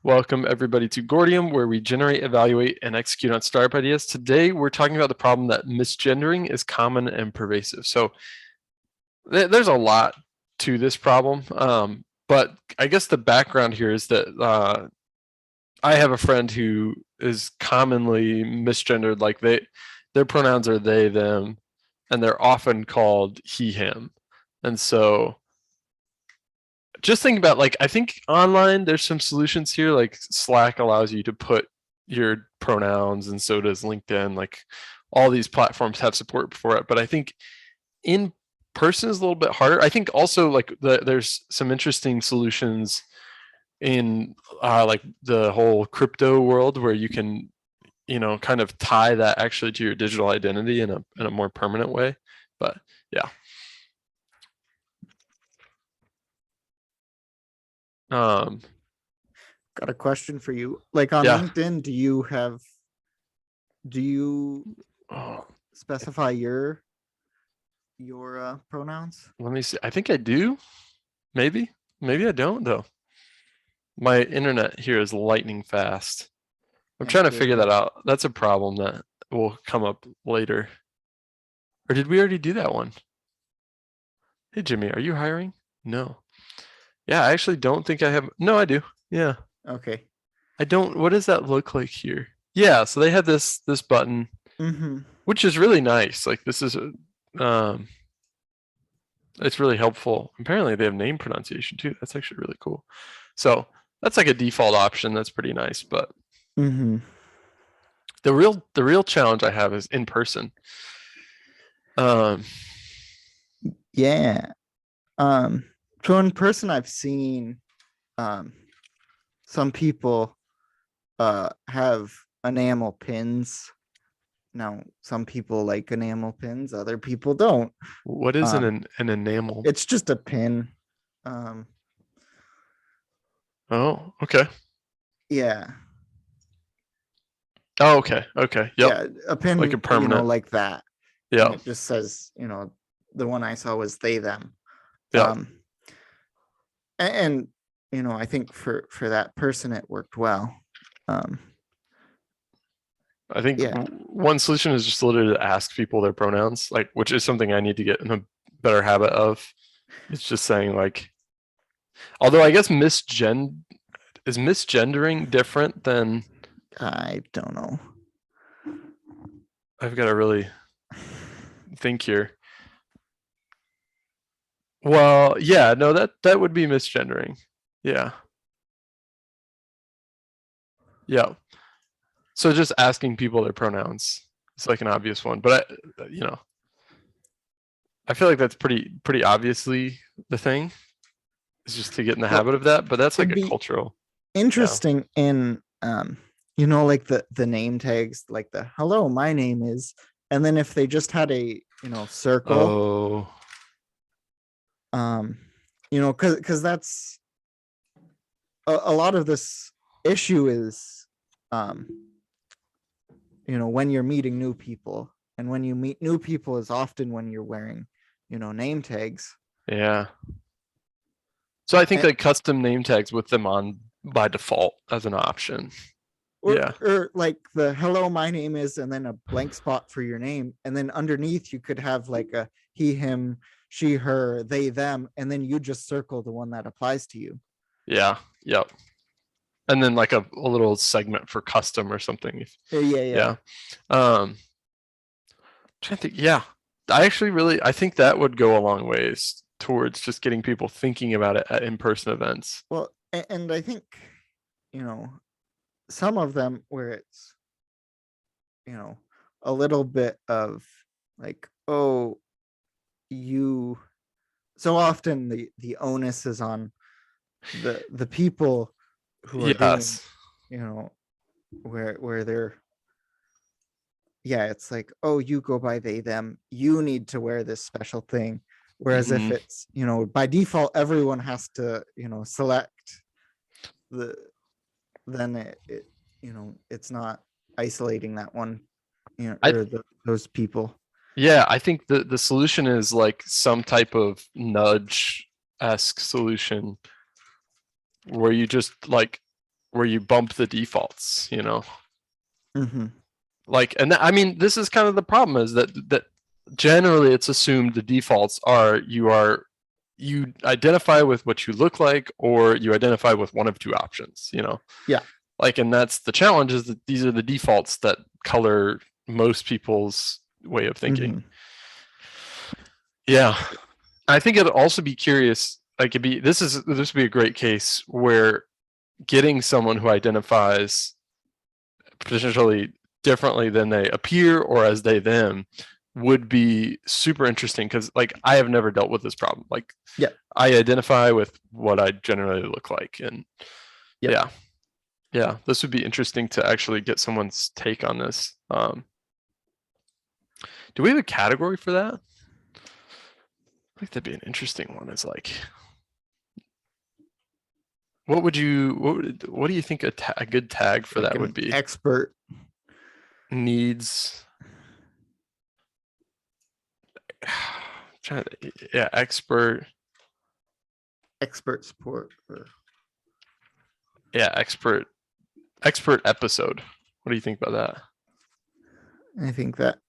Welcome everybody to Gordium, where we generate, evaluate, and execute on startup ideas. Today, we're talking about the problem that misgendering is common and pervasive. So there's a lot to this problem, but I guess the background here is that I have a friend who is commonly misgendered. Like their pronouns are they, them, and they're often called he, him. And so just think about, like, I think online there's some solutions here. Like Slack allows you to put your pronouns, and so does LinkedIn. Like all these platforms have support for it, but I think in person is a little bit harder. I think also like there's some interesting solutions in like the whole crypto world where you can kind of tie that actually to your digital identity in a more permanent way. But yeah. Got a question for you. Like on Yeah. LinkedIn, do you specify your pronouns? Let me see. I think I do. Maybe I don't though. My internet here is lightning fast. I'm trying to figure that out. That's a problem that will come up later. Or did we already do that one? Hey Jimmy, are you hiring? No. Yeah, I actually don't think I have. No, I do. Yeah. Okay. I don't. What does that look like here? Yeah, so they had this button, which is really nice. Like this is it's really helpful. Apparently they have name pronunciation too. That's actually really cool. So that's like a default option. That's pretty nice. But the real challenge I have is in person. Yeah. So in person, I've seen some people have enamel pins. Now, some people like enamel pins, other people don't. What is an enamel? It's just a pin. Oh, okay. Yeah. Oh, okay. Okay. Yep. Yeah, a pin, like a permanent, like that. Yeah. It just says, the one I saw was they, them. Yeah. And I think for that person it worked well. I think one solution is just literally to ask people their pronouns, like, which is something I need to get in a better habit of. It's just saying, like, although I guess is misgendering different than? I don't know. I've got to really think here. Well, yeah, no, that would be misgendering. Yeah. Yeah. So just asking people their pronouns is like an obvious one, but I feel like that's pretty obviously the thing. Is just to get in the habit of that, but that's like a cultural. Interesting in like the name tags, like the hello, my name is, and then if they just had a circle. Because that's a lot of this issue is when you're meeting new people, and when you meet new people is often when you're wearing name tags. Yeah. So I think like custom name tags with them on by default as an option. Or like the hello, my name is, and then a blank spot for your name, and then underneath you could have like a he, him, she, her, they, them, and then you just circle the one that applies to you. Yeah. Yep. And then like a little segment for custom or something. Yeah. Trying to think. Yeah, I think that would go a long ways towards just getting people thinking about it at in-person events. Well, and I think some of them where it's a little bit of like, oh, you, so often the onus is on the people who are doing, where they're, it's like, oh, you go by they, them, you need to wear this special thing. Whereas if it's, by default, everyone has to, select then it it's not isolating that one, or those people. Yeah, I think the solution is like some type of nudge-esque solution where you just like where you bump the defaults, you know, Mm-hmm. like, and I mean, this is kind of the problem is that generally it's assumed the defaults are you identify with what you look like, or you identify with one of two options, you know? Yeah. Like, and that's the challenge is that these are the defaults that color most people's way of thinking. Mm-hmm. Yeah. I think it'd also be curious, like this would be a great case where getting someone who identifies potentially differently than they appear or as they them would be super interesting, because like I have never dealt with this problem. Like, Yeah. I identify with what I generally look like, and Yep. yeah, this would be interesting to actually get someone's take on this. Do we have a category for that? I think that'd be an interesting one. Is like, what do you think a good tag for Like that an would be? expert. Needs. Yeah, expert support. Or yeah, expert episode. What do you think about that? I think that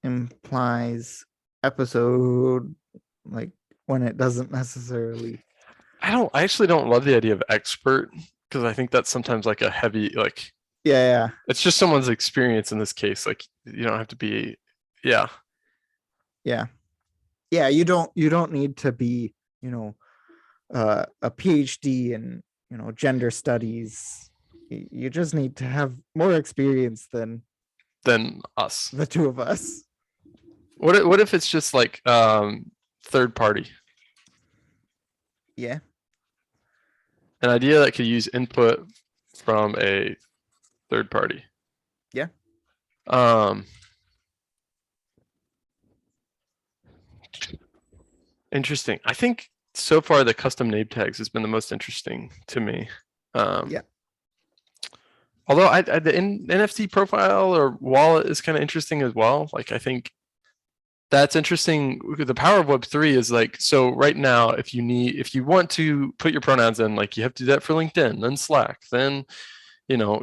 implies episode, like when it doesn't necessarily. I actually don't love the idea of expert, because I think that's sometimes like a heavy, like, Yeah. it's just someone's experience in this case. Like, you don't have to be, yeah. Yeah. You don't need to be, a PhD in, gender studies. You just need to have more experience than Us. the two of us. What if it's just like third party? Yeah. An idea that could use input from a third party. Yeah. Interesting. I think so far the custom name tags has been the most interesting to me. Yeah. Although the NFT profile or wallet is kind of interesting as well. Like, I think that's interesting. The power of Web3 is like, so right now, if you want to put your pronouns in, like, you have to do that for LinkedIn, then Slack, then,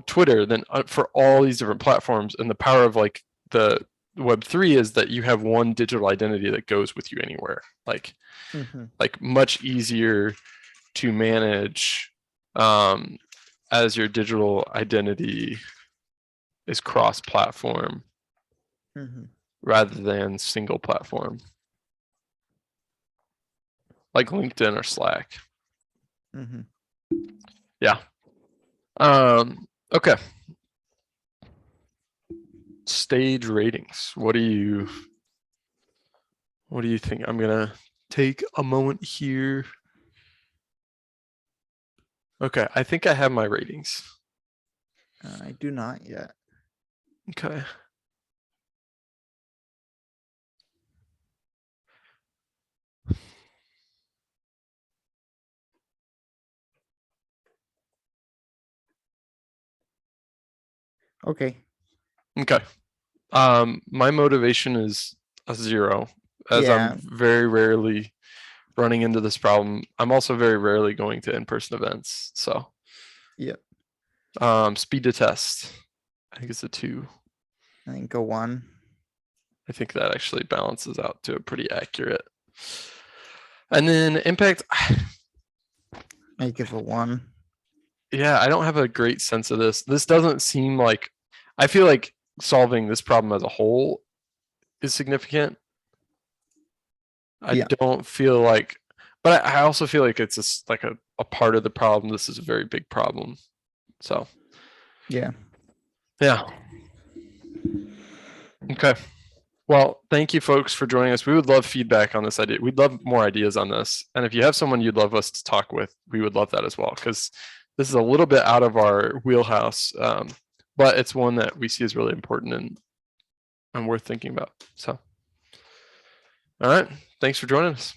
Twitter, then for all these different platforms. And the power of like the Web3 is that you have one digital identity that goes with you anywhere. Like, like much easier to manage as your digital identity is cross-platform rather than single platform, like LinkedIn or Slack. Yeah. Okay. Stage ratings. What do you think? I'm gonna take a moment here. Okay, I think I have my ratings. I do not yet. Okay. Okay. Okay. My motivation is a 0, as Yeah. I'm very rarely running into this problem. I'm also very rarely going to in-person events. So, Yep. Speed to test, I think it's a 2. I think a 1. I think that actually balances out to a pretty accurate. And then impact, I give a 1. yeah, I don't have a great sense of this. This doesn't seem like, I feel like solving this problem as a whole is significant. I don't feel like, but I also feel like it's just like a part of the problem. This is a very big problem. So, yeah. Okay. Well, thank you folks for joining us. We would love feedback on this idea. We'd love more ideas on this. And if you have someone you'd love us to talk with, we would love that as well, because this is a little bit out of our wheelhouse, but it's one that we see as really important and worth thinking about. So, all right. Thanks for joining us.